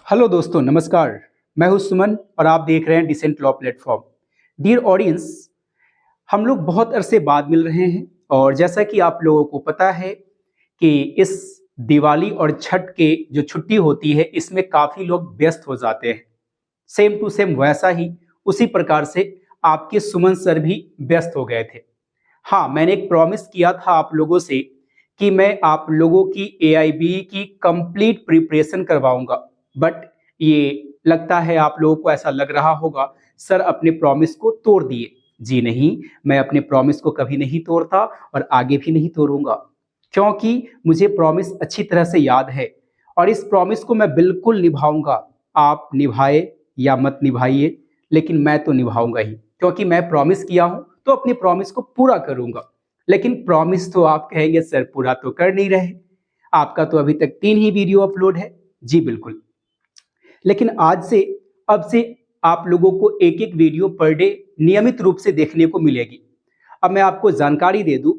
Hello दोस्तों, नमस्कार। मैं हूं सुमन और आप देख रहे हैं decent law platform. Dear audience, हम लोग बहुत अरसे बाद मिल रहे हैं और जैसा कि आप लोगों को पता है कि इस दिवाली और छठ के जो छुट्टी होती है इसमें काफ़ी लोग व्यस्त हो जाते हैं। सेम टू सेम वैसा ही उसी प्रकार से आपके सुमन सर भी व्यस्त हो गए थे। हाँ, मैंने एक प्रॉमिस किया था आप लोगों से कि मैं आप लोगों की एआईबी की कंप्लीट प्रिपरेशन करवाऊंगा। बट ये लगता है आप लोगों को ऐसा लग रहा होगा सर अपने प्रॉमिस को तोड़ दिए। जी नहीं, मैं अपने प्रॉमिस को कभी नहीं तोड़ता और आगे भी नहीं तोड़ूंगा, क्योंकि मुझे प्रॉमिस अच्छी तरह से याद है और इस प्रॉमिस को मैं बिल्कुल निभाऊंगा। आप निभाए या मत निभाइए, लेकिन मैं तो निभाऊंगा ही, क्योंकि मैं प्रॉमिस किया हूं तो अपनी प्रॉमिस को पूरा करूंगा। लेकिन प्रॉमिस तो आप कहेंगे सर पूरा तो कर नहीं रहे, आपका तो अभी तक 3 ही वीडियो अपलोड है। जी बिल्कुल, लेकिन आज से अब से आप लोगों को एक एक वीडियो पर डे नियमित रूप से देखने को मिलेगी। अब मैं आपको जानकारी दे दूं,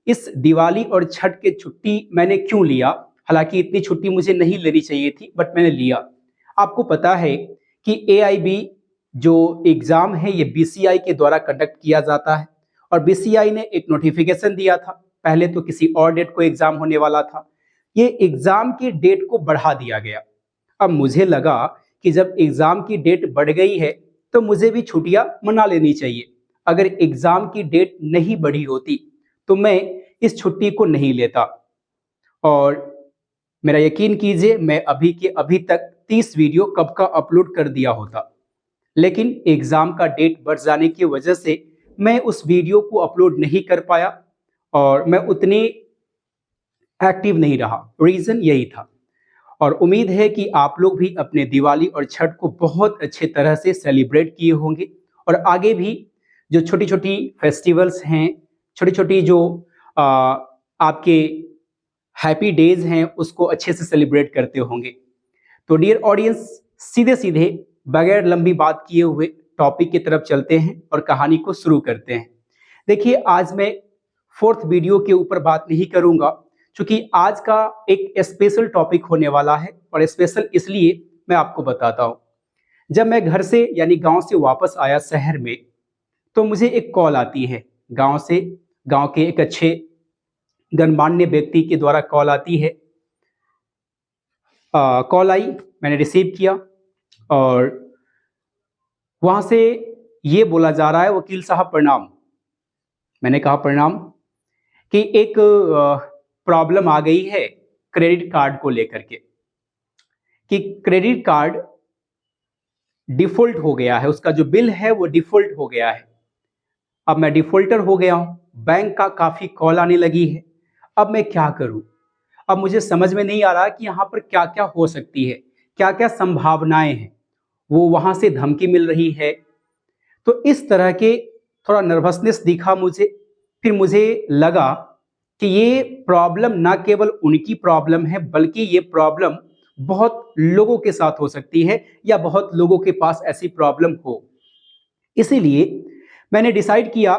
इस दिवाली और छठ के छुट्टी मैंने क्यों लिया। हालांकि इतनी छुट्टी मुझे नहीं लेनी चाहिए थी, बट मैंने लिया। आपको पता है कि एआईबी जो एग्जाम है ये बीसीआई के द्वारा कंडक्ट किया जाता है और बीसीआई ने एक नोटिफिकेशन दिया था। पहले तो किसी और डेट को एग्जाम होने वाला था, ये एग्जाम की डेट को बढ़ा दिया गया। अब मुझे लगा कि जब एग्जाम की डेट बढ़ गई है तो मुझे भी छुट्टियां मना लेनी चाहिए। अगर एग्जाम की डेट नहीं बढ़ी होती तो मैं इस छुट्टी को नहीं लेता। और मेरा यकीन कीजिए, मैं अभी के अभी तक 30 वीडियो कब का अपलोड कर दिया होता। लेकिन एग्जाम का डेट बढ़ जाने की वजह से मैं उस वीडियो को अपलोड नहीं कर पाया और मैं उतनी एक्टिव नहीं रहा। रीजन यही था। और उम्मीद है कि आप लोग भी अपने दिवाली और छठ को बहुत अच्छे तरह से सेलिब्रेट किए होंगे और आगे भी जो छोटी छोटी फेस्टिवल्स हैं, छोटी छोटी जो आ, आपके हैप्पी डेज हैं उसको अच्छे से सेलिब्रेट करते होंगे। तो डियर ऑडियंस, सीधे सीधे बगैर लंबी बात किए हुए टॉपिक की तरफ चलते हैं और कहानी को शुरू करते हैं। देखिए, आज मैं फोर्थ वीडियो के ऊपर बात नहीं करूंगा, क्योंकि आज का एक स्पेशल टॉपिक होने वाला है। और स्पेशल इसलिए मैं आपको बताता हूं। जब मैं घर से यानी गांव से वापस आया शहर में, तो मुझे एक कॉल आती है गांव से। गांव के एक अच्छे गणमान्य व्यक्ति के द्वारा कॉल आती है। कॉल आई, मैंने रिसीव किया और वहां से ये बोला जा रहा है, वकील साहब प्रणाम। मैंने कहा प्रणाम, कि एक प्रॉब्लम आ गई है क्रेडिट कार्ड को लेकर के, कि क्रेडिट कार्ड डिफॉल्ट हो गया है, उसका जो बिल है वो डिफॉल्ट हो गया है। अब मैं डिफॉल्टर हो गया हूं, बैंक का काफी कॉल आने लगी है। अब मैं क्या करूं? अब मुझे समझ में नहीं आ रहा कि यहाँ पर क्या क्या हो सकती है, क्या क्या संभावनाएं हैं। वो वहां से धमकी मिल रही है, तो इस तरह के थोड़ा नर्वसनेस दिखा मुझे। फिर मुझे लगा कि ये प्रॉब्लम ना केवल उनकी प्रॉब्लम है, बल्कि ये प्रॉब्लम बहुत लोगों के साथ हो सकती है या बहुत लोगों के पास ऐसी प्रॉब्लम हो। इसीलिए मैंने डिसाइड किया,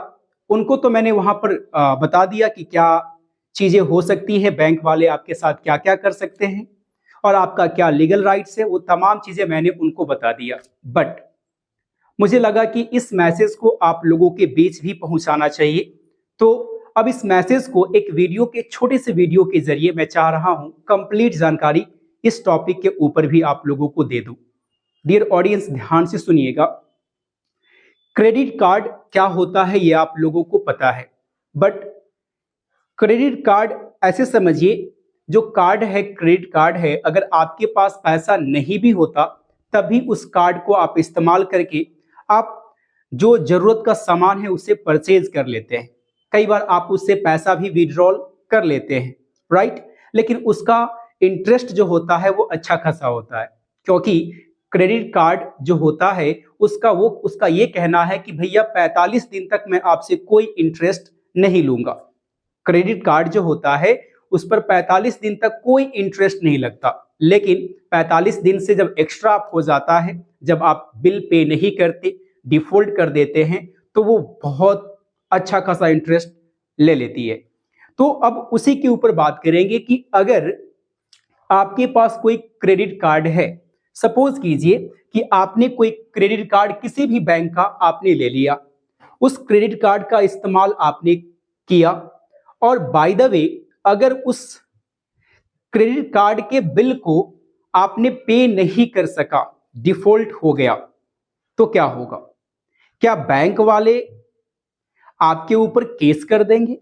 उनको तो मैंने वहां पर बता दिया कि क्या चीजें हो सकती है, बैंक वाले आपके साथ क्या क्या कर सकते हैं और आपका क्या लीगल राइट्स है, वो तमाम चीजें मैंने उनको बता दिया। बट मुझे लगा कि इस मैसेज को आप लोगों के बीच भी पहुंचाना चाहिए। तो अब इस मैसेज को एक वीडियो के छोटे से वीडियो के जरिए मैं चाह रहा हूं कंप्लीट जानकारी इस टॉपिक के ऊपर भी आप लोगों को दे दूं। डियर ऑडियंस, ध्यान से सुनिएगा। क्रेडिट कार्ड क्या होता है ये आप लोगों को पता है, बट क्रेडिट कार्ड ऐसे समझिए, जो कार्ड है क्रेडिट कार्ड है, अगर आपके पास पैसा नहीं भी होता तब भी उस कार्ड को आप इस्तेमाल करके आप जो जरूरत का सामान है उसे परचेज कर लेते हैं। कई बार आप उससे पैसा भी विड्रॉल कर लेते हैं, राइट। लेकिन उसका इंटरेस्ट जो होता है वो अच्छा खासा होता है, क्योंकि क्रेडिट कार्ड जो होता है उसका ये कहना है कि भैया 45 दिन तक मैं आपसे कोई इंटरेस्ट नहीं लूंगा। क्रेडिट कार्ड जो होता है उस पर 45 दिन तक कोई इंटरेस्ट नहीं लगता। लेकिन 45 दिन से जब एक्स्ट्रा आप हो जाता है, जब आप बिल पे नहीं करते, डिफॉल्ट कर देते हैं, तो वो बहुत अच्छा खासा इंटरेस्ट ले लेती है। तो अब उसी के ऊपर बात करेंगे कि अगर आपके पास कोई क्रेडिट कार्ड है सपोज कीजिए कि आपने कोई क्रेडिट कार्ड किसी भी बैंक का आपने ले लिया, उस क्रेडिट कार्ड का इस्तेमाल आपने किया और बाय द वे अगर उस क्रेडिट कार्ड के बिल को आपने पे नहीं कर सका, डिफॉल्ट हो गया, तो क्या होगा? क्या बैंक वाले आपके ऊपर केस कर देंगे?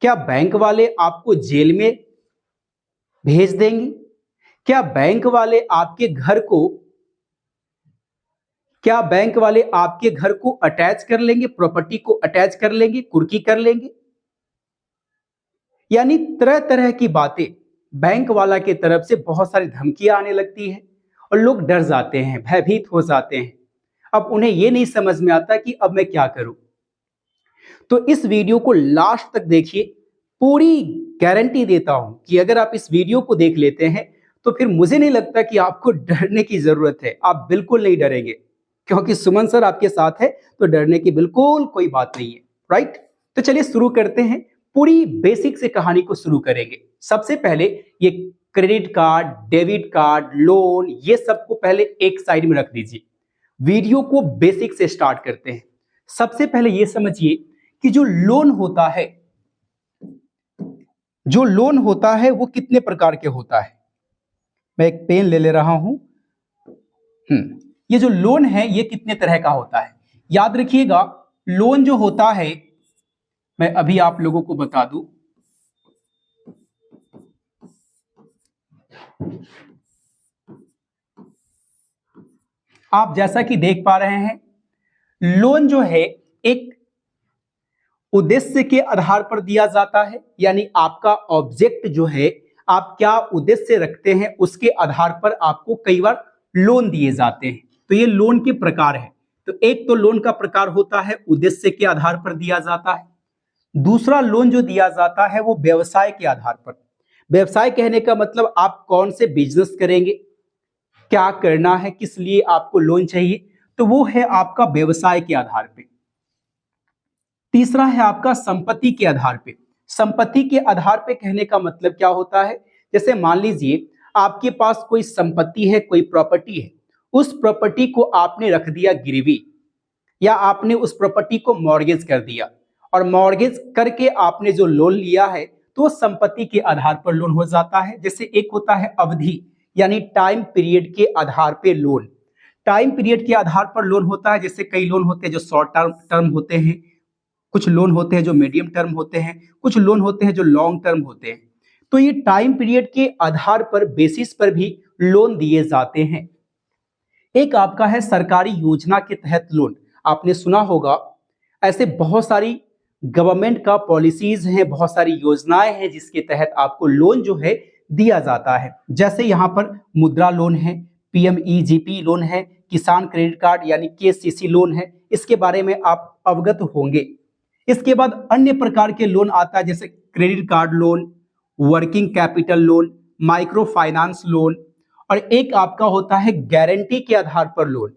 क्या बैंक वाले आपको जेल में भेज देंगे? क्या बैंक वाले आपके घर को अटैच कर लेंगे, प्रॉपर्टी को अटैच कर लेंगे, कुर्की कर लेंगे? यानी तरह तरह की बातें बैंक वाला की तरफ से बहुत सारी धमकियां आने लगती है और लोग डर जाते हैं, भयभीत हो जाते हैं। अब उन्हें यह नहीं समझ में आता कि अब मैं क्या करूं। तो इस वीडियो को लास्ट तक देखिए, पूरी गारंटी देता हूं कि अगर आप इस वीडियो को देख लेते हैं तो फिर मुझे नहीं लगता कि आपको डरने की जरूरत है। आप बिल्कुल नहीं डरेंगे क्योंकि सुमन सर आपके साथ है, तो डरने की बिल्कुल कोई बात नहीं है, राइट? तो चलिए शुरू करते हैं, पूरी बेसिक से कहानी को शुरू करेंगे। सबसे पहले ये credit card, debit card, loan, ये सबको पहले एक साइड में रख दीजिए। वीडियो को बेसिक से स्टार्ट करते हैं। सबसे पहले ये समझिए कि जो लोन होता है वो कितने प्रकार के होता है। मैं एक पेन ले रहा हूं। ये जो लोन है ये कितने तरह का होता है, याद रखिएगा। लोन जो होता है, मैं अभी आप लोगों को बता दूं, आप जैसा कि देख पा रहे हैं, लोन जो है एक उद्देश्य के आधार पर दिया जाता है। यानी आपका ऑब्जेक्ट जो है, आप क्या उद्देश्य रखते हैं उसके आधार पर आपको कई बार लोन दिए जाते हैं। तो ये लोन के प्रकार है। तो एक तो लोन का प्रकार होता है उद्देश्य के आधार पर दिया जाता है। दूसरा लोन जो दिया जाता है वो व्यवसाय के आधार पर। व्यवसाय कहने का मतलब आप कौन से बिजनेस करेंगे, क्या करना है, किस लिए आपको लोन चाहिए, तो वो है आपका व्यवसाय के आधार पे। तीसरा है आपका संपत्ति के आधार पे। संपत्ति के आधार पे कहने का मतलब क्या होता है, जैसे मान लीजिए आपके पास कोई संपत्ति है, कोई प्रॉपर्टी है, उस प्रॉपर्टी को आपने रख दिया गिरवी, या आपने उस प्रॉपर्टी को मॉर्गेज कर दिया, और मॉर्गेज करके आपने जो लोन लिया है तो संपत्ति के आधार पर लोन हो जाता है। जैसे एक होता है अवधि, यानी टाइम पीरियड के आधार पे लोन। टाइम पीरियड के आधार पर लोन होता है, जैसे कई लोन होते हैं जो शॉर्ट टर्म होते हैं, कुछ लोन होते हैं जो मीडियम टर्म होते हैं, कुछ लोन होते हैं जो लॉन्ग टर्म होते हैं। तो ये टाइम पीरियड के आधार पर, बेसिस पर भी लोन दिए जाते हैं। एक आपका है सरकारी योजना के तहत लोन। आपने सुना होगा, ऐसे बहुत सारी गवर्नमेंट का पॉलिसीज हैं, बहुत सारी योजनाएं हैं जिसके तहत आपको लोन जो है दिया जाता है। जैसे यहाँ पर मुद्रा लोन है, पीएमईजीपी लोन है, किसान क्रेडिट कार्ड यानी केसीसी लोन है, इसके बारे में आप अवगत होंगे। इसके बाद अन्य प्रकार के लोन आता है, जैसे credit card loan, working capital loan, micro finance loan, और एक आपका होता है गारंटी के आधार पर लोन।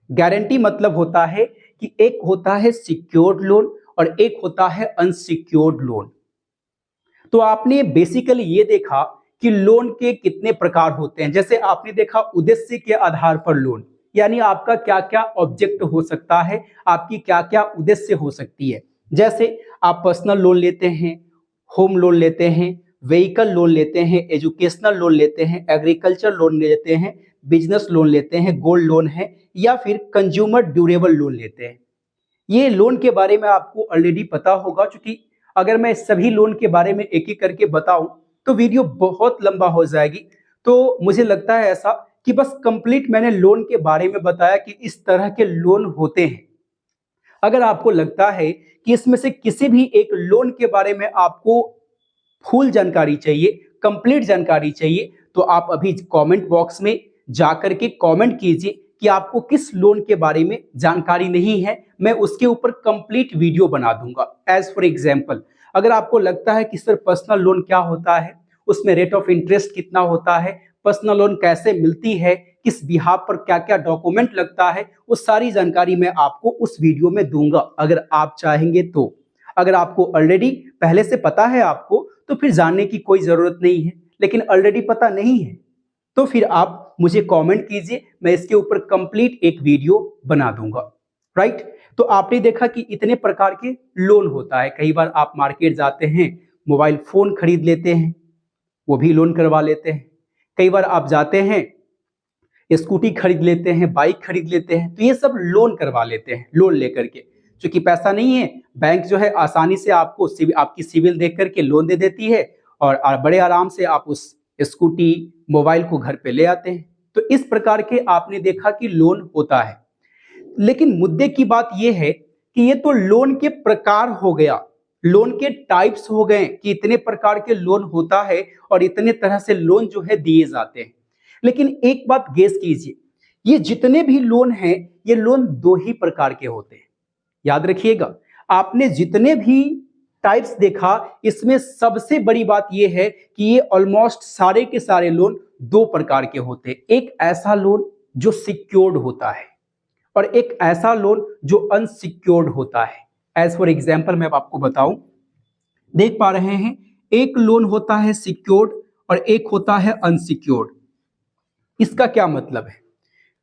गारंटी मतलब होता है कि एक होता है सिक्योर्ड लोन और एक होता है अनसिक्योर्ड लोन। तो आपने बेसिकली ये देखा कि लोन के कितने प्रकार होते हैं। जैसे आपने देखा उद्देश्य के आधार पर लोन, यानी आपका क्या क्या ऑब्जेक्ट हो सकता है, आपकी क्या क्या उद्देश्य हो सकती है। जैसे आप पर्सनल लोन लेते हैं, होम लोन लेते हैं, व्हीकल लोन लेते हैं, एजुकेशनल लोन लेते हैं, एग्रीकल्चर लोन लेते हैं, बिजनेस लोन लेते हैं, गोल्ड लोन है, या फिर कंज्यूमर ड्यूरेबल लोन लेते हैं। ये लोन के बारे में आपको ऑलरेडी पता होगा, क्योंकि अगर मैं सभी लोन के बारे में एक एक करके बताऊं तो वीडियो बहुत लंबा हो जाएगी। तो मुझे लगता है ऐसा कि बस कंप्लीट मैंने लोन के बारे में बताया कि इस तरह के लोन होते हैं। अगर आपको लगता है कि इसमें से किसी भी एक लोन के बारे में आपको फुल जानकारी चाहिए, कंप्लीट जानकारी चाहिए, तो आप अभी कमेंट बॉक्स में जाकर के कमेंट कीजिए कि आपको किस लोन के बारे में जानकारी नहीं है। मैं उसके ऊपर कंप्लीट वीडियो बना दूंगा। एज फॉर एग्जांपल, अगर आपको लगता है कि सर पर्सनल लोन क्या होता है, उसमें रेट ऑफ इंटरेस्ट कितना होता है, पर्सनल लोन कैसे मिलती है, किस बिहाफ पर क्या क्या डॉक्यूमेंट लगता है, वो सारी जानकारी मैं आपको उस वीडियो में दूंगा अगर आप चाहेंगे तो। अगर आपको ऑलरेडी पहले से पता है आपको, तो फिर जानने की कोई जरूरत नहीं है, लेकिन ऑलरेडी पता नहीं है तो फिर आप मुझे कमेंट कीजिए, मैं इसके ऊपर कंप्लीट एक वीडियो बना दूंगा। राइट। तो आपने देखा कि इतने प्रकार के लोन होता है। कई बार आप मार्केट जाते हैं, मोबाइल फोन खरीद लेते हैं, वो भी लोन करवा लेते हैं। कई बार आप जाते हैं, स्कूटी खरीद लेते हैं, बाइक खरीद लेते हैं, तो ये सब लोन करवा लेते हैं लोन लेकर के। क्योंकि पैसा नहीं है, बैंक जो है आसानी से आपको आपकी सिविल देख करके लोन दे देती है और बड़े आराम से आप उस स्कूटी मोबाइल को घर पे ले आते हैं। तो इस प्रकार के आपने देखा कि लोन होता है। लेकिन मुद्दे की बात यह है कि ये तो लोन के प्रकार हो गया, लोन के टाइप्स हो गए कि इतने प्रकार के लोन होता है और इतने तरह से लोन जो है दिए जाते हैं। लेकिन एक बात गेस कीजिए, ये जितने भी लोन हैं, ये लोन दो ही प्रकार के होते हैं। याद रखिएगा, आपने जितने भी टाइप्स देखा, इसमें सबसे बड़ी बात यह है कि ये ऑलमोस्ट सारे के सारे लोन दो प्रकार के होते हैं। एक ऐसा लोन जो सिक्योर्ड होता है और एक ऐसा लोन जो अनसिक्योर्ड होता है। एज फॉर एग्जाम्पल मैं आपको बताऊं, देख पा रहे हैं, एक लोन होता है सिक्योर्ड और एक होता है अनसिक्योर्ड। इसका क्या मतलब है?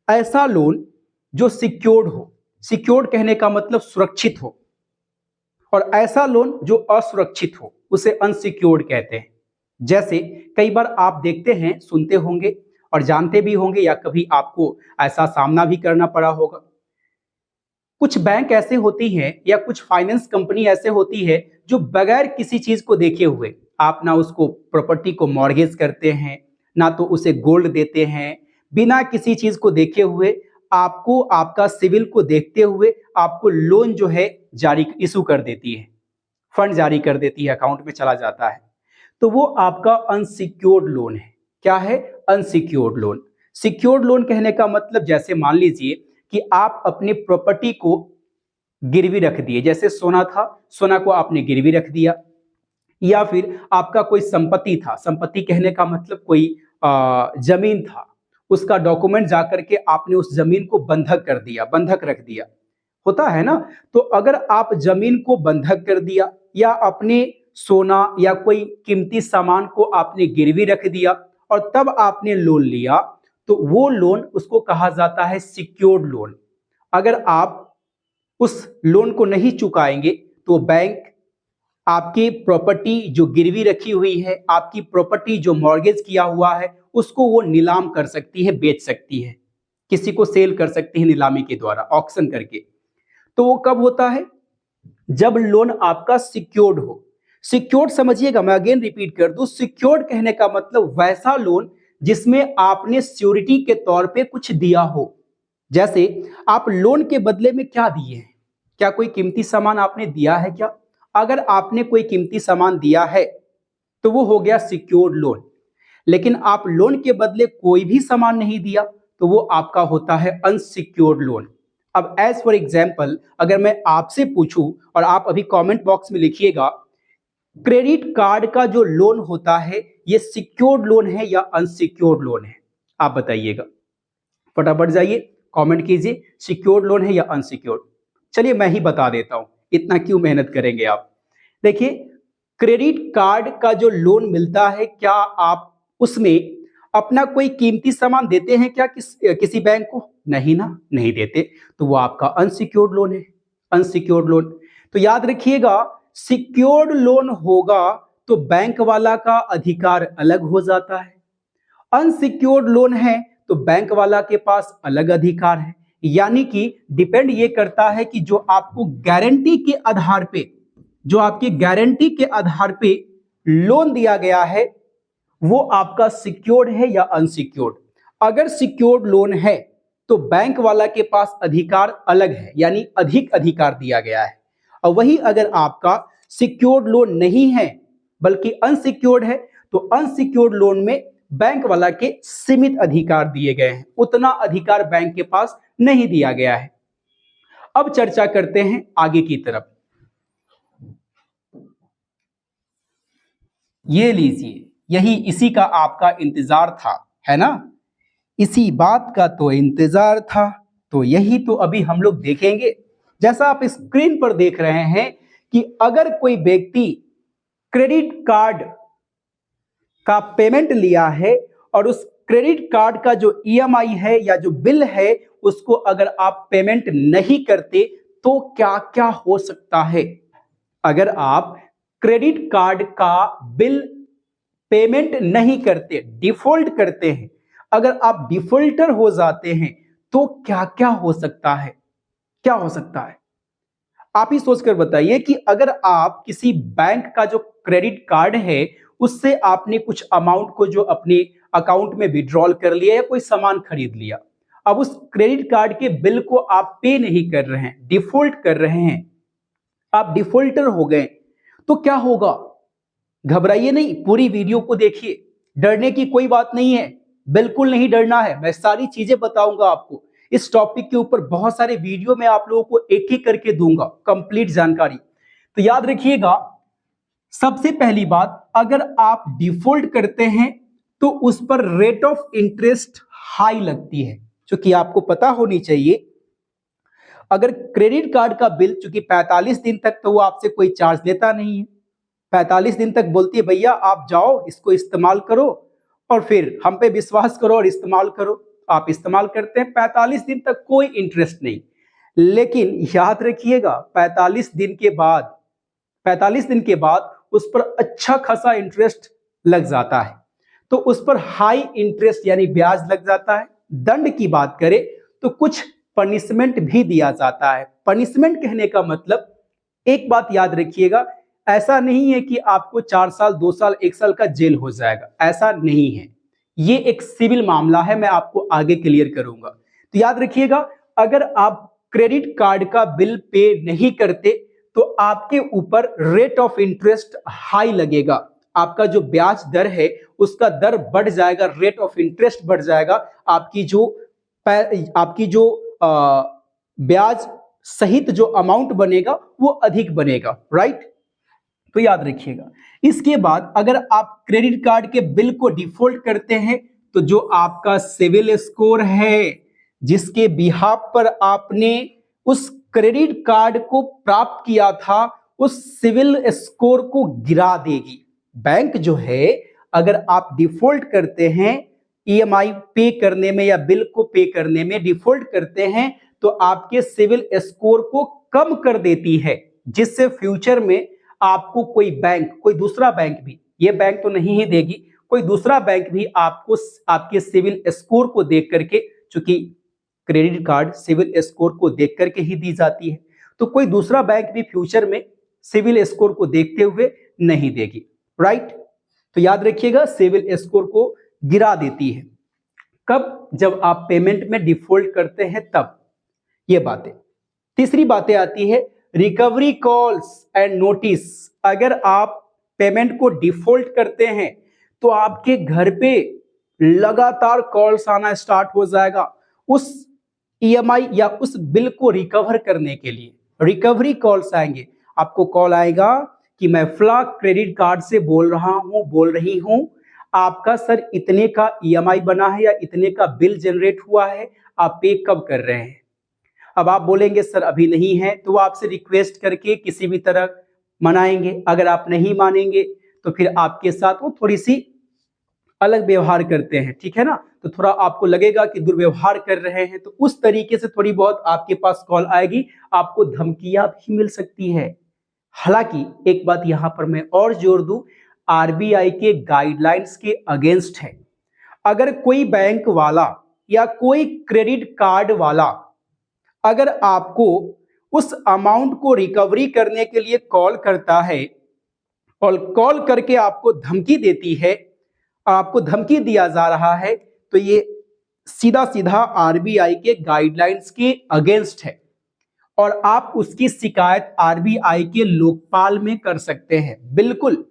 ऐसा लोन जो सिक्योर्ड हो, सिक्योर्ड कहने का मतलब सुरक्षित हो, और ऐसा लोन जो असुरक्षित हो उसे अनसिक्योर्ड कहते हैं। जैसे कई बार आप देखते हैं, सुनते होंगे और जानते भी होंगे, या कभी आपको ऐसा सामना भी करना पड़ा होगा, कुछ बैंक ऐसे होती हैं या कुछ फाइनेंस कंपनी ऐसे होती है जो बगैर किसी चीज को देखे हुए, आप ना उसको प्रॉपर्टी को मॉर्गेज करते हैं, ना तो उसे गोल्ड देते हैं, बिना किसी चीज को देखे हुए आपको, आपका सिविल को देखते हुए आपको लोन जो है जारी इशू कर देती है, फंड जारी कर देती है, अकाउंट में चला जाता है। तो वो आपका अनसिक्योर्ड लोन है। क्या है? Unsecured loan. सिक्योर्ड लोन कहने का मतलब, जैसे मान लीजिए कि आप अपनी प्रॉपर्टी को गिरवी रख दिए, जैसे सोना था, सोना को आपने गिरवी रख दिया, या फिर आपका कोई संपत्ति था, संपत्ति कहने का मतलब कोई जमीन था, उसका डॉक्यूमेंट जाकर के आपने उस जमीन को बंधक कर दिया, बंधक रख दिया, होता है ना। तो अगर आप जमीन को बंधक कर दिया या अपने सोना या कोई कीमती सामान को आपने गिरवी रख दिया और तब आपने लोन लिया, तो वो लोन, उसको कहा जाता है सिक्योर्ड लोन। अगर आप उस लोन को नहीं चुकाएंगे तो बैंक आपकी प्रॉपर्टी जो गिरवी रखी हुई है, आपकी प्रॉपर्टी जो मॉर्गेज किया हुआ है, उसको वो नीलाम कर सकती है, बेच सकती है, किसी को सेल कर सकती है नीलामी के द्वारा, ऑक्शन करके। तो वो कब होता है? जब लोन आपका सिक्योर्ड हो। सिक्योर्ड समझिएगा, मैं अगेन रिपीट कर दूं, सिक्योर्ड कहने का मतलब वैसा लोन जिसमें आपने सिक्योरिटी के तौर पे कुछ दिया हो। जैसे आप लोन के बदले में क्या दिए हैं? क्या कोई कीमती सामान आपने दिया है क्या? अगर आपने कोई कीमती सामान दिया है तो वो हो गया सिक्योर्ड लोन। लेकिन आप लोन के बदले कोई भी सामान नहीं दिया तो वो आपका होता है अनसिक्योर्ड लोन। अब एज फॉर एग्जाम्पल, अगर मैं आपसे पूछूं और आप अभी कमेंट बॉक्स में लिखिएगा, क्रेडिट कार्ड का जो लोन होता है ये सिक्योर्ड लोन है या अनसिक्योर्ड लोन है? आप बताइएगा, फटाफट जाइए कमेंट कीजिए, सिक्योर्ड लोन है या अनसिक्योर्ड। चलिए मैं ही बता देता हूं, इतना क्यों मेहनत करेंगे आप। देखिए, क्रेडिट कार्ड का जो लोन मिलता है, क्या आप उसमें अपना कोई कीमती सामान देते हैं क्या किसी बैंक को? नहीं ना, नहीं देते, तो वो आपका अनसिक्योर्ड लोन है, अनसिक्योर्ड लोन। तो याद रखिएगा, सिक्योर्ड लोन होगा तो बैंक वाला का अधिकार अलग हो जाता है, अनसिक्योर्ड लोन है तो बैंक वाला के पास अलग अधिकार है। यानी कि डिपेंड ये करता है कि जो आपको गारंटी के आधार पे, जो आपकी गारंटी के आधार पे लोन दिया गया है, वो आपका सिक्योर्ड है या अनसिक्योर्ड। अगर सिक्योर्ड लोन है तो बैंक वाला के पास अधिकार अलग है, यानी अधिक अधिकार दिया गया है। और वही अगर आपका सिक्योर्ड लोन नहीं है बल्कि अनसिक्योर्ड है, तो अनसिक्योर्ड लोन में बैंक वाला के सीमित अधिकार दिए गए हैं, उतना अधिकार बैंक के पास नहीं दिया गया है। अब चर्चा करते हैं आगे की तरफ। ये लीजिए, यही इसी का आपका इंतजार था, है ना? इसी बात का तो इंतजार था, तो यही तो अभी हम लोग देखेंगे। जैसा आप स्क्रीन पर देख रहे हैं कि अगर कोई व्यक्ति क्रेडिट कार्ड का पेमेंट लिया है और उस क्रेडिट कार्ड का जो ईएमआई है या जो बिल है उसको अगर आप पेमेंट नहीं करते तो क्या क्या हो सकता है। अगर आप क्रेडिट कार्ड का बिल पेमेंट नहीं करते, डिफॉल्ट करते हैं, अगर आप डिफॉल्टर हो जाते हैं तो क्या क्या हो सकता है, क्या हो सकता है। आप ही सोचकर बताइए कि अगर आप किसी बैंक का जो क्रेडिट कार्ड है उससे आपने कुछ अमाउंट को जो अपने अकाउंट में विड्रॉल कर लिया या कोई सामान खरीद लिया, अब उस क्रेडिट कार्ड के बिल को आप पे नहीं कर रहे हैं, डिफॉल्ट कर रहे हैं, आप डिफॉल्टर हो गए, तो क्या होगा। घबराइए नहीं, पूरी वीडियो को देखिए, डरने की कोई बात नहीं है, बिल्कुल नहीं डरना है। मैं सारी चीजें बताऊंगा आपको, इस टॉपिक के ऊपर बहुत सारे वीडियो में आप लोगों को एक एक करके दूंगा कंप्लीट जानकारी। तो याद रखिएगा, सबसे पहली बात, अगर आप डिफॉल्ट करते हैं तो उस पर रेट ऑफ इंटरेस्ट हाई लगती है, क्योंकि आपको पता होनी चाहिए अगर क्रेडिट कार्ड का बिल, चूंकि 45 दिन तक तो वो आपसे कोई चार्ज लेता नहीं है, 45 दिन तक बोलती है भैया आप जाओ इसको इस्तेमाल करो और फिर हम पे विश्वास करो और इस्तेमाल करो। आप इस्तेमाल करते हैं, 45 दिन तक कोई इंटरेस्ट नहीं। लेकिन याद रखिएगा 45 दिन के बाद, 45 दिन के बाद उस पर अच्छा खासा इंटरेस्ट लग जाता है, तो उस पर हाई इंटरेस्ट यानी ब्याज लग जाता है। दंड की बात करें तो कुछ पनिशमेंट भी दिया जाता है। पनिशमेंट कहने का मतलब, एक बात याद रखिएगा, ऐसा नहीं है कि आपको 4 साल 2 साल 1 साल का जेल हो जाएगा, ऐसा नहीं है। ये एक सिविल मामला है, मैं आपको आगे क्लियर करूंगा। तो याद रखिएगा, अगर आप क्रेडिट कार्ड का बिल पे नहीं करते तो आपके ऊपर रेट ऑफ इंटरेस्ट हाई लगेगा, आपका जो ब्याज दर है उसका दर बढ़ जाएगा, रेट ऑफ इंटरेस्ट बढ़ जाएगा, आपकी जो ब्याज सहित जो अमाउंट बनेगा वो अधिक बनेगा, राइट। तो याद रखिएगा। इसके बाद अगर आप क्रेडिट कार्ड के बिल को डिफॉल्ट करते हैं तो जो आपका सिविल स्कोर है, जिसके बिहाफ पर आपने उस क्रेडिट कार्ड को प्राप्त किया था, उस सिविल स्कोर को गिरा देगी। बैंक जो है, अगर आप डिफॉल्ट करते हैं ईएमआई पे करने में या बिल को पे करने में डिफॉल्ट करते हैं तो आपके सिविल स्कोर को कम कर देती है, जिससे फ्यूचर में आपको कोई बैंक, कोई दूसरा बैंक भी, ये बैंक तो नहीं ही देगी, कोई दूसरा बैंक भी आपको आपके सिविल स्कोर को देख करके, चूंकि क्रेडिट कार्ड सिविल स्कोर को देख करके ही दी जाती है, तो कोई दूसरा बैंक भी फ्यूचर में सिविल स्कोर को देखते हुए नहीं देगी, राइट। तो याद रखिएगा, सिविल स्कोर को गिरा देती है। कब? जब आप पेमेंट में डिफॉल्ट करते हैं तब। ये बातें। तीसरी बातें आती है रिकवरी कॉल्स एंड नोटिस। अगर आप पेमेंट को डिफॉल्ट करते हैं तो आपके घर पे लगातार कॉल्स आना स्टार्ट हो जाएगा उस ईएमआई या उस बिल को रिकवर करने के लिए। रिकवरी कॉल्स आएंगे, आपको कॉल आएगा कि मैं फ्ला क्रेडिट कार्ड से बोल रही हूं, आपका सर इतने का ईएमआई बना है या इतने का बिल जनरेट हुआ है, आप पे कब कर रहे हैं। अब आप बोलेंगे सर अभी नहीं है, तो वो आपसे रिक्वेस्ट करके किसी भी तरह मनाएंगे। अगर आप नहीं मानेंगे तो फिर आपके साथ वो थोड़ी सी अलग व्यवहार करते हैं, ठीक है ना। तो थोड़ा आपको लगेगा कि दुर्व्यवहार कर रहे हैं, तो उस तरीके से थोड़ी बहुत आपके पास कॉल आएगी, आपको धमकियां भी मिल सकती है। हालांकि एक बात यहां पर मैं और जोर दूं, आरबीआई के गाइडलाइंस के अगेंस्ट है। अगर कोई बैंक वाला या कोई क्रेडिट कार्ड वाला अगर आपको उस अमाउंट को रिकवरी करने के लिए कॉल करता है और कॉल करके आपको धमकी देती है, आपको धमकी दिया जा रहा है, तो ये सीधा सीधा आरबीआई के गाइडलाइंस के अगेंस्ट है और आप उसकी शिकायत आरबीआई के लोकपाल में कर सकते हैं। बिल्कुल,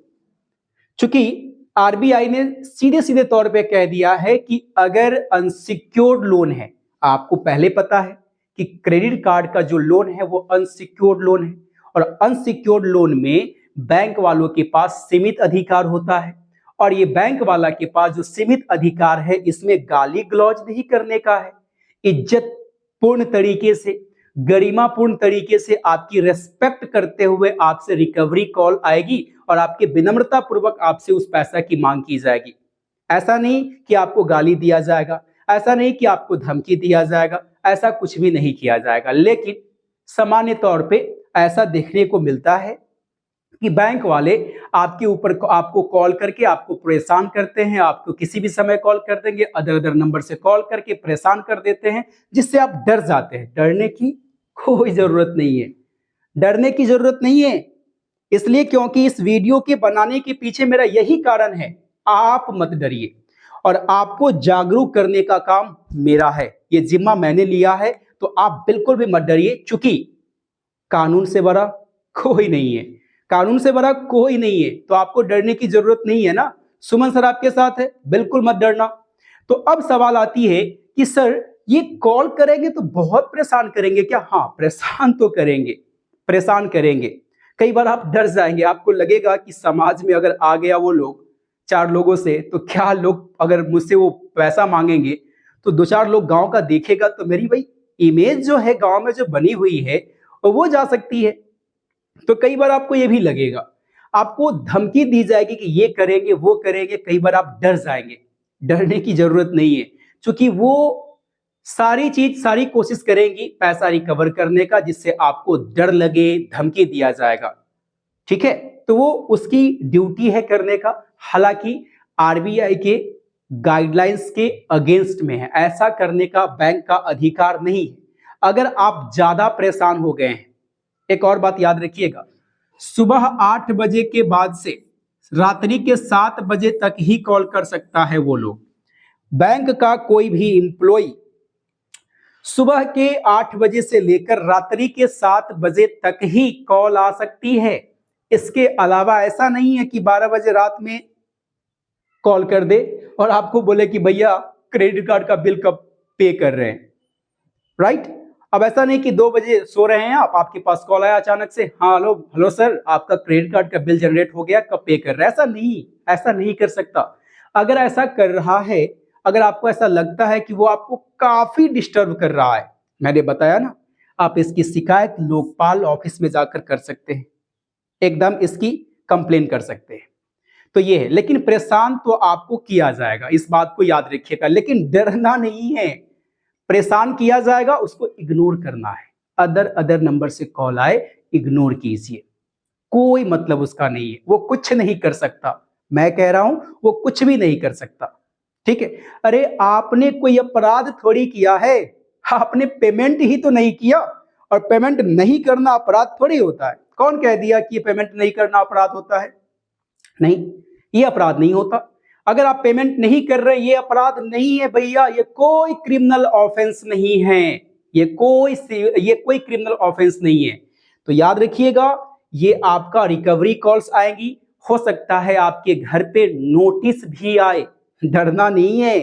चूंकि आरबीआई ने सीधे सीधे तौर पे कह दिया है कि अगर अनसिक्योर्ड लोन है, आपको पहले पता है कि क्रेडिट कार्ड का जो लोन है वो अनसिक्योर्ड लोन है और अनसिक्योर्ड लोन में बैंक वालों के पास सीमित अधिकार होता है और ये बैंक वाला के पास जो सीमित अधिकार है इसमें गाली गलौज नहीं करने का है, इज्जत पूर्ण तरीके से, गरिमापूर्ण तरीके से आपकी रेस्पेक्ट करते हुए आपसे रिकवरी कॉल आएगी और आपके विनम्रता पूर्वक आपसे उस पैसा की मांग की जाएगी। ऐसा नहीं कि आपको गाली दिया जाएगा, ऐसा नहीं कि आपको धमकी दिया जाएगा, ऐसा कुछ भी नहीं किया जाएगा। लेकिन सामान्य तौर पे ऐसा देखने को मिलता है कि बैंक वाले आपके ऊपर आपको कॉल करके आपको परेशान करते हैं, आपको किसी भी समय कॉल कर देंगे, अदर अदर नंबर से कॉल करके परेशान कर देते हैं, जिससे आप डर जाते हैं। डरने की कोई जरूरत नहीं है, डरने की जरूरत नहीं है। इसलिए क्योंकि इस वीडियो के बनाने के पीछे मेरा यही कारण है, आप मत डरिए और आपको जागरूक करने का काम मेरा है, ये जिम्मा मैंने लिया है। तो आप बिल्कुल भी मत डरिए, चूंकि कानून से बड़ा कोई नहीं है, कानून से बड़ा कोई नहीं है, तो आपको डरने की जरूरत नहीं है ना। सुमन सर आपके साथ है, बिल्कुल मत डरना। तो अब सवाल आती है कि सर ये कॉल करेंगे तो बहुत परेशान करेंगे क्या? हाँ, परेशान तो करेंगे, परेशान करेंगे। कई बार आप डर जाएंगे, आपको लगेगा कि समाज में अगर आ गया वो लोग 4 लोगों से, तो क्या लोग अगर मुझसे वो पैसा मांगेंगे तो 2-4 लोग गांव का देखेगा तो मेरी भाई इमेज जो है गांव में जो बनी हुई है वो जा सकती है। तो कई बार आपको ये भी लगेगा, आपको धमकी दी जाएगी कि ये करेंगे वो करेंगे, कई बार आप डर जाएंगे। डरने की जरूरत नहीं है, क्योंकि वो सारी चीज सारी कोशिश करेंगी पैसा रिकवर करने का, जिससे आपको डर लगे, धमकी दिया जाएगा। ठीक है, तो वो उसकी ड्यूटी है करने का। हालांकि आरबीआई के गाइडलाइंस के अगेंस्ट में है, ऐसा करने का बैंक का अधिकार नहीं है। अगर आप ज्यादा परेशान हो गए हैं, एक और बात याद रखिएगा, सुबह 8 बजे के बाद से रात्रि के 7 बजे तक ही कॉल कर सकता है वो लोग। बैंक का कोई भी एम्प्लॉय सुबह के 8 बजे से लेकर रात्रि के 7 बजे तक ही कॉल आ सकती है। इसके अलावा ऐसा नहीं है कि 12 बजे रात में कॉल कर दे और आपको बोले कि भैया क्रेडिट कार्ड का बिल कब पे कर रहे हैं, राइट? अब ऐसा नहीं कि 2 बजे सो रहे हैं आप, आपके पास कॉल आया अचानक से, हाँ हेलो हेलो सर आपका क्रेडिट कार्ड का बिल जनरेट हो गया, कब पे कर रहे हैं। ऐसा नहीं कर सकता। अगर ऐसा कर रहा है, अगर आपको ऐसा लगता है कि वो आपको काफी डिस्टर्ब कर रहा है, मैंने बताया ना, आप इसकी शिकायत लोकपाल ऑफिस में जाकर कर सकते हैं, एकदम इसकी कंप्लेन कर सकते हैं। तो ये है, लेकिन परेशान तो आपको किया जाएगा, इस बात को याद रखिएगा, लेकिन डरना नहीं है। परेशान किया जाएगा, उसको इग्नोर करना है। अदर नंबर से कॉल आए, इग्नोर कीजिए, कोई मतलब उसका नहीं है, वो कुछ नहीं कर सकता। मैं कह रहा हूं वो कुछ भी नहीं कर सकता। ठीक है, अरे आपने कोई अपराध थोड़ी किया है, आपने पेमेंट ही तो नहीं किया, और पेमेंट नहीं करना अपराध थोड़ी होता है। कौन कह दिया कि पेमेंट नहीं करना अपराध होता है? नहीं, ये अपराध नहीं होता। अगर आप पेमेंट नहीं कर रहे, ये अपराध नहीं है भैया, ये कोई क्रिमिनल ऑफेंस नहीं है, ये कोई क्रिमिनल ऑफेंस नहीं है। तो याद रखिएगा, ये आपका रिकवरी कॉल्स आएंगी, हो सकता है आपके घर पे नोटिस भी आए, डरना नहीं है।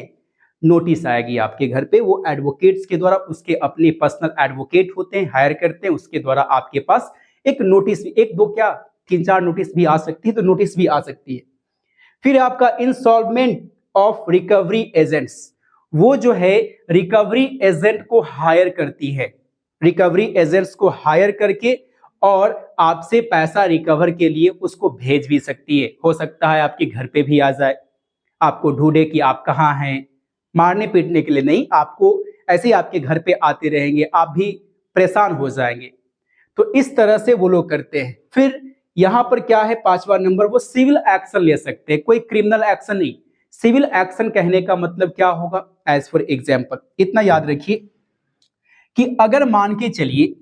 नोटिस आएगी आपके घर पे, वो एडवोकेट्स के द्वारा, उसके अपने पर्सनल एडवोकेट होते हैं, हायर करते हैं, उसके द्वारा आपके पास एक नोटिस, एक दो क्या 3-4 नोटिस भी आ सकती है, तो नोटिस भी आ सकती है। फिर आपका इंस्टॉलमेंट ऑफ रिकवरी एजेंट्स, वो जो है रिकवरी एजेंट को हायर करती है, रिकवरी एजेंट्स को हायर करके और आपसे पैसा रिकवर के लिए उसको भेज भी सकती है। हो सकता है आपके घर पे भी आ जाए, आपको ढूंढे कि आप कहाँ हैं, मारने पीटने के लिए नहीं, आपको ऐसे ही आपके घर पे आते रहेंगे, आप भी परेशान हो जाएंगे। तो इस तरह से वो लोग करते हैं। फिर यहां पर क्या है, 5वां नंबर, वो सिविल एक्शन ले सकते हैं, कोई क्रिमिनल एक्शन नहीं। सिविल एक्शन कहने का मतलब क्या होगा? एज फॉर एग्जाम्पल, इतना याद रखिए कि अगर मान के चलिए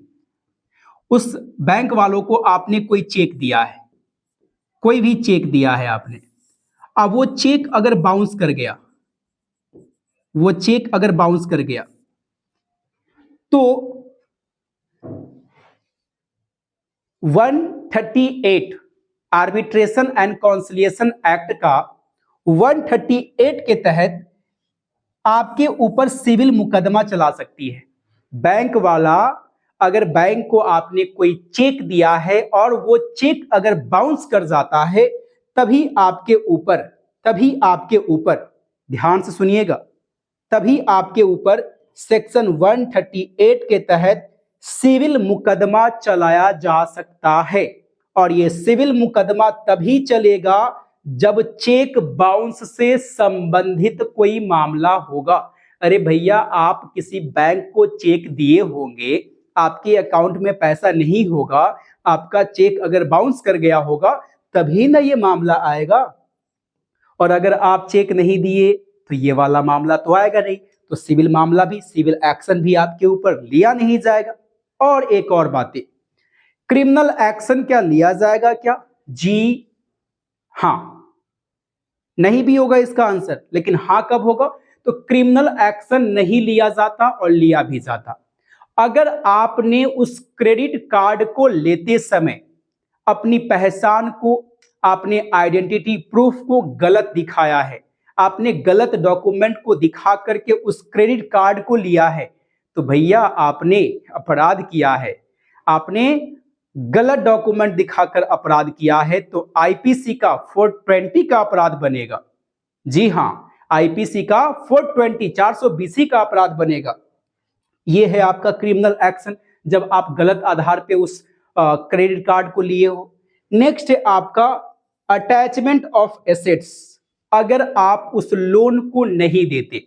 उस बैंक वालों को आपने कोई चेक दिया है, कोई भी चेक दिया है आपने, अब वो चेक अगर बाउंस कर गया, वो चेक अगर बाउंस कर गया, तो 138 आर्बिट्रेशन एंड कॉन्सिलिएशन एक्ट का 138 के तहत आपके ऊपर सिविल मुकदमा चला सकती है। बैंक वाला, अगर बैंक को आपने कोई चेक दिया है और वो चेक अगर बाउंस कर जाता है, तभी आपके ऊपर ध्यान से सुनिएगा, तभी आपके ऊपर सेक्शन 138 के तहत सिविल मुकदमा चलाया जा सकता है। और ये सिविल मुकदमा तभी चलेगा जब चेक बाउंस से संबंधित कोई मामला होगा। अरे भैया, आप किसी बैंक को चेक दिए होंगे, आपके अकाउंट में पैसा नहीं होगा, आपका चेक अगर बाउंस कर गया होगा तभी ना ये मामला आएगा। और अगर आप चेक नहीं दिए तो ये वाला मामला तो आएगा नहीं, तो सिविल मामला भी, सिविल एक्शन भी आपके ऊपर लिया नहीं जाएगा। और एक और बातें, क्रिमिनल एक्शन क्या लिया जाएगा क्या? जी हाँ। नहीं भी होगा इसका आंसर, लेकिन हाँ कब होगा? तो क्रिमिनल एक्शन नहीं लिया जाता और लिया भी जाता अगर आपने उस क्रेडिट कार्ड को लेते समय अपनी पहचान को, आपने आइडेंटिटी प्रूफ को गलत दिखाया है, आपने गलत डॉक्यूमेंट को दिखा करके उस क्रेडिट कार्ड को लिया है, तो भैया आपने अपराध किया है, आपने गलत डॉक्यूमेंट दिखाकर अपराध किया है, तो आईपीसी का 420 का अपराध बनेगा। जी हां, आईपीसी का 420 420 का अपराध बनेगा। ये है आपका क्रिमिनल एक्शन, जब आप गलत आधार पे उस क्रेडिट कार्ड को लिए हो। नेक्स्ट है आपका अटैचमेंट ऑफ एसेट्स। अगर आप उस लोन को नहीं देते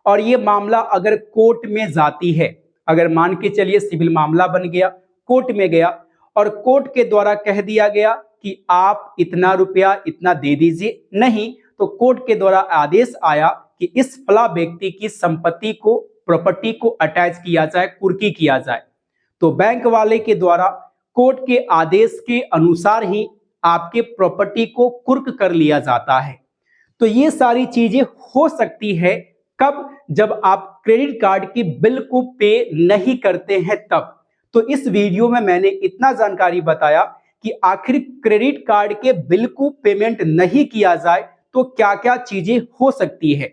और ये मामला अगर कोर्ट में जाती है, अगर मान के चलिए सिविल मामला बन गया, कोर्ट में गया और कोर्ट के द्वारा कह दिया गया कि आप इतना रुपया इतना दे दीजिए, नहीं तो कोर्ट के द्वारा आदेश आया कि इस फला व्यक्ति की संपत्ति को, प्रॉपर्टी को अटैच किया जाए, कुर्की किया जाए, तो बैंक वाले के द्वारा कोर्ट के आदेश के अनुसार ही आपके प्रॉपर्टी को कुर्क कर लिया जाता है। तो ये सारी चीजें हो सकती है कब? जब आप क्रेडिट कार्ड की बिल को पे नहीं करते हैं तब। तो इस वीडियो में मैंने इतना जानकारी बताया कि आखिर क्रेडिट कार्ड के बिल को पेमेंट नहीं किया जाए तो क्या क्या चीजें हो सकती है,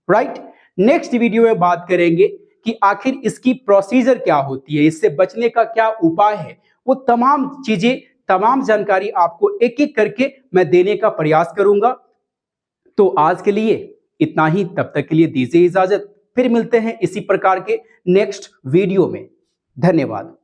राइट। नेक्स्ट वीडियो में बात करेंगे कि आखिर इसकी प्रोसीजर क्या होती है, इससे बचने का क्या उपाय है, वो तमाम चीजें, तमाम जानकारी आपको एक एक करके मैं देने का प्रयास करूंगा। तो आज के लिए इतना ही, तब तक के लिए दीजिए इजाजत, फिर मिलते हैं इसी प्रकार के नेक्स्ट वीडियो में। धन्यवाद।